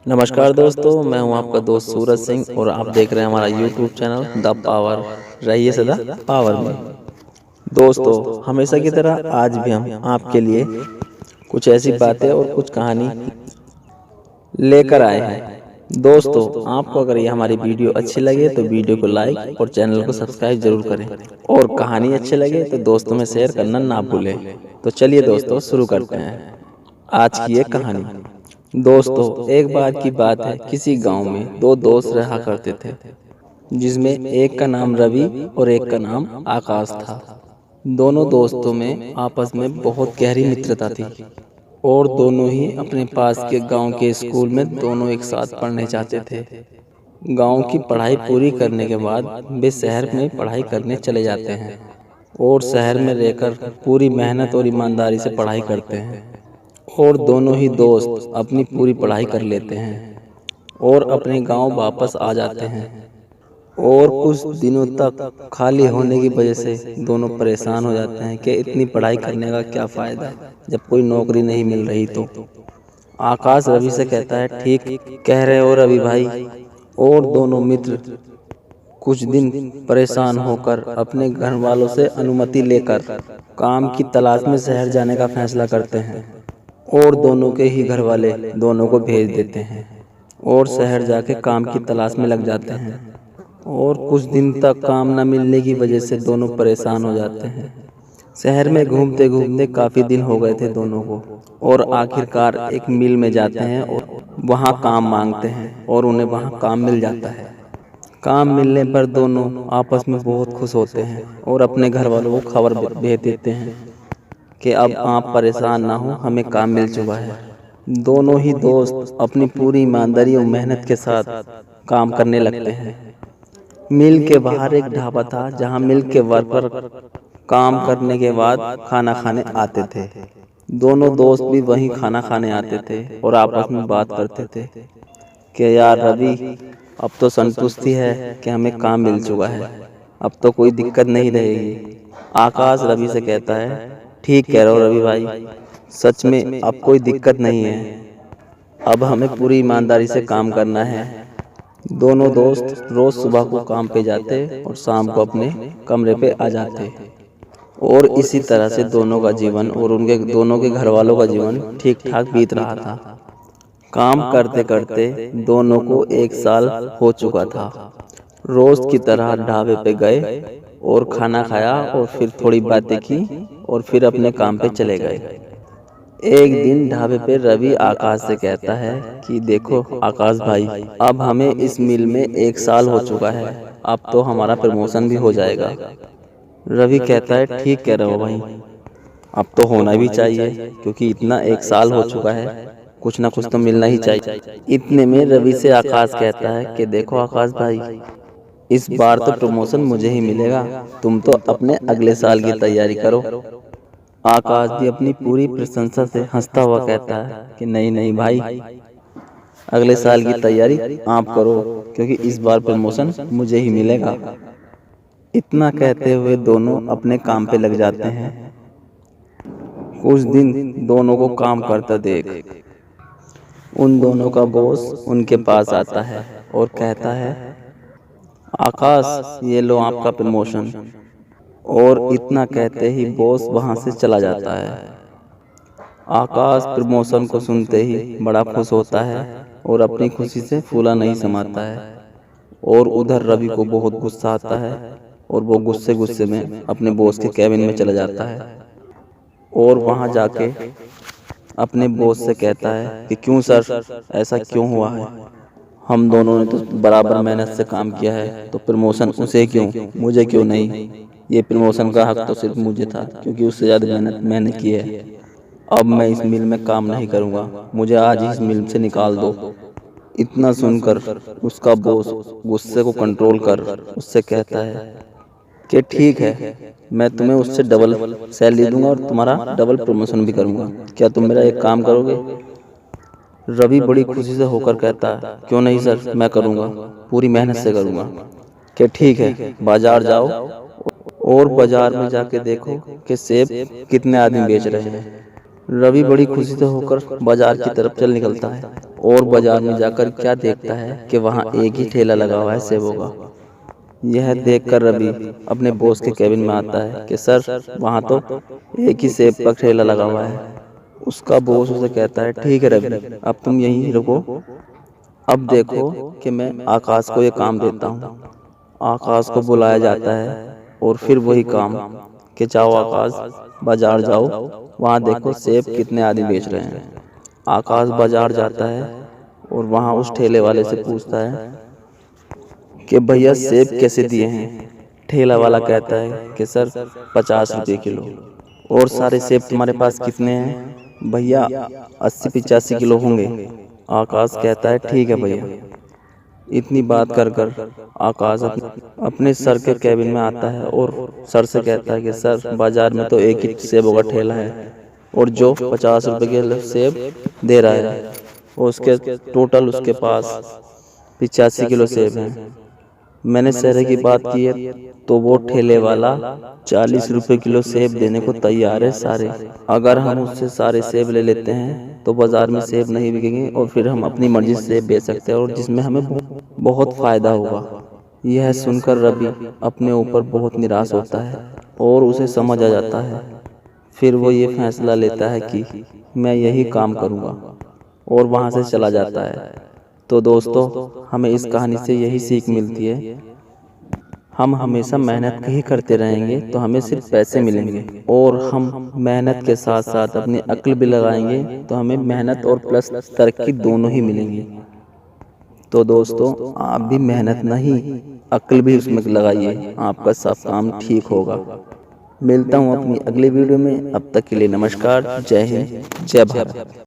नमस्कार दोस्तों, मैं हूं आपका दोस्त सूरज सिंह और आप देख रहे हैं हमारा यूट्यूब चैनल द पावर। रहिए सदा पावर में। दोस्तों, हमेशा की तरह आज भी हम आपके लिए कुछ ऐसी बातें और कुछ कहानी लेकर आए हैं। दोस्तों, आपको अगर ये हमारी वीडियो अच्छी लगे तो वीडियो को लाइक और चैनल को सब्सक्राइब जरूर करें, और कहानी अच्छी लगे तो दोस्तों में शेयर करना ना भूलें। तो चलिए दोस्तों, शुरू करते हैं आज की ये कहानी। दोस्तों, एक बार की बात है, किसी गांव में दो दोस्त रहा करते थे, जिसमें एक का नाम रवि और एक का नाम आकाश था। दोनों दोस्तों में आपस में बहुत गहरी मित्रता थी और दोनों ही अपने पास के गांव के स्कूल में दोनों एक साथ पढ़ने जाते थे। गांव की पढ़ाई पूरी करने के बाद वे शहर में पढ़ाई करने चले जाते हैं और शहर में रहकर पूरी मेहनत और ईमानदारी से पढ़ाई करते हैं। और दोनों ही दोस्त अपनी पूरी पढ़ाई कर लेते हैं और अपने गांव वापस आ जाते हैं। और कुछ दिनों तक खाली होने की वजह से दोनों परेशान हो जाते हैं कि इतनी पढ़ाई करने का क्या फ़ायदा जब कोई नौकरी नहीं मिल रही। तो आकाश रवि से कहता है, ठीक कह रहे हो रवि भाई। और दोनों मित्र कुछ दिन परेशान होकर अपने घर वालों से अनुमति लेकर काम की तलाश में शहर जाने का फैसला करते हैं। और दोनों के ही घर वाले दोनों को भेज देते हैं और शहर जाके काम की तलाश में लग जाते हैं। और कुछ दिन तक काम न मिलने की वजह से दोनों परेशान हो जाते हैं। शहर में घूमते घूमते काफ़ी दिन हो गए थे दोनों को, और आखिरकार एक मिल में जाते हैं और वहाँ काम मांगते हैं और उन्हें वहाँ काम मिल जाता है। काम मिलने पर दोनों आपस में बहुत खुश होते हैं और अपने घर वालों को खबर भेज देते हैं कि अब आप परेशान ना हो, हमें काम मिल चुका है। दोनों ही दोस्त अपनी पूरी ईमानदारी और मेहनत के साथ काम करने लगते हैं। मिल के बाहर एक ढाबा था जहां मिल के वर्कर काम करने के बाद खाना खाने आते थे। दोनों दोस्त भी वहीं खाना खाने आते थे और आपस में बात करते थे कि यार रवि, अब तो संतुष्टि है कि हमें काम मिल चुका है, अब तो कोई दिक्कत नहीं रहेगी। आकाश रवि से कहता है, ठीक कह रहे हो रवि भाई, सच में अब कोई दिक्कत नहीं है, अब हमें पूरी ईमानदारी से काम करना है। दोनों दोस्त रोज सुबह को काम पे जाते और शाम को अपने कमरे पे आ जाते। और इसी तरह से दोनों का जीवन और उनके दोनों के घर वालों का जीवन ठीक ठाक बीत रहा था। काम करते करते दोनों को एक साल हो चुका था। रोज की तरह ढाबे पे गए और खाना खाया और फिर थोड़ी बातें की और फिर अपने काम पे चले गए। एक दिन ढाबे पे रवि आकाश से कहता है कि देखो आकाश भाई, अब हमें इस मिल में एक साल हो चुका है, अब तो हमारा प्रमोशन भी हो जाएगा। रवि कहता है, ठीक कह रहे हो भाई, अब तो होना भी चाहिए क्योंकि इतना एक साल हो चुका है, कुछ ना कुछ तो मिलना ही चाहिए। इतने में रवि से आकाश कहता है कि देखो आकाश भाई, इस बार तो प्रमोशन मुझे ही मिलेगा, तुम तो अपने अगले साल की तैयारी करो। आकाश भी अपनी पूरी प्रशंसा से हंसता हुआ कहता है कि नहीं नहीं भाई, अगले साल की तैयारी आप करो क्योंकि इस बार प्रमोशन मुझे ही मिलेगा। इतना कहते हुए दोनों अपने काम पे लग जाते हैं। कुछ दिन दोनों को काम करता देख उन दोनों का बॉस उनके पास आता है और कहता है, आकाश ये लो आपका प्रमोशन। और इतना कहते ही बॉस वहां से चला जाता है। आकाश प्रमोशन को सुनते ही बड़ा खुश होता है और अपनी खुशी से फूला नहीं समाता है। और उधर रवि को बहुत गुस्सा आता है और वो गुस्से गुस्से में अपने बॉस के कैबिन में चला जाता है और वहां जाके अपने बॉस से कहता है कि क्यों सर, ऐसा क्यों हुआ है, हम दोनों ने तो बराबर मेहनत से काम किया है, तो प्रमोशन उसे क्यों, मुझे क्यों नहीं। ये प्रमोशन का हक तो सिर्फ मुझे था क्योंकि उससे ज़्यादा मेहनत मैंने की है। अब मैं इस मिल में काम नहीं करूँगा, मुझे आज ही इस मिल से निकाल दो। इतना सुनकर उसका बॉस गुस्से को कंट्रोल कर उससे कहता है कि ठीक है, मैं तुम्हें उससे डबल सैलरी दूंगा और तुम्हारा डबल प्रमोशन भी करूंगा, क्या तुम मेरा एक काम करोगे। रवि बड़ी खुशी से होकर कहता है, क्यों नहीं सर, मैं करूंगा, पूरी मेहनत से करूंगा। कि ठीक है, बाजार जाओ और बाजार में जाके देखो कि सेब कितने आदमी बेच रहे हैं। रवि बड़ी खुशी से होकर बाजार की तरफ चल निकलता है और बाजार में जाकर क्या देखता है कि वहाँ एक ही ठेला लगा हुआ है सेबों का। यह देखकर रवि अपने बॉस के केबिन में आता है कि सर, वहाँ तो एक ही सेब का ठेला लगा हुआ है। उसका बॉस उसे कहता है, ठीक है रवि, अब तुम यहीं रुको, अब देखो कि मैं आकाश को ये काम देता हूँ। आकाश को बुलाया जाता है और फिर वही काम कि जाओ आकाश, बाजार जाओ, वहाँ देखो सेब कितने आदमी बेच रहे हैं। आकाश बाजार जाता है और वहाँ उस ठेले वाले से पूछता है कि भैया सेब कैसे दिए हैं। ठेला वाला कहता है कि सर 50 रुपये किलो। और सारे सेब तुम्हारे पास कितने हैं? भैया 80-85 किलो होंगे। आकाश कहता है, ठीक है भैया। इतनी बात कर कर आकाश अपने सर के केबिन में आता है और सर से कहता है कि सर, बाजार में तो एक ही सेबों का ठेला है और जो 50 रुपए के सेब दे रहा है और उसके टोटल उसके पास 85 किलो सेब हैं। मैंने शहर की बात की है तो वो ठेले वाला 40 रुपए किलो सेब देने को तैयार है सारे। अगर हम उससे सारे सेब ले लेते हैं तो बाजार में सेब नहीं बिकेंगे और फिर हम अपनी मर्जी से सेब बेच सकते हैं और जिसमें हमें बहुत फायदा होगा। यह सुनकर रवि अपने ऊपर बहुत निराश होता है और उसे समझ आ जाता है। फिर वो ये फैसला लेता है कि मैं यही काम करूँगा और वहाँ से चला जाता है। तो दोस्तों, हमें इस कहानी से यही सीख मिलती है, हम हमेशा मेहनत ही करते रहेंगे तो हमें सिर्फ पैसे मिलेंगे, और हम मेहनत के साथ साथ अपनी अक्ल भी लगाएंगे तो हमें मेहनत और प्लस तरक्की दोनों ही मिलेंगी। तो दोस्तों, आप भी मेहनत नहीं, अक्ल भी उसमें लगाइए, आपका सब काम ठीक होगा। मिलता हूँ अपनी अगली वीडियो में, अब तक के लिए नमस्कार, जय हिंद, जय भारत।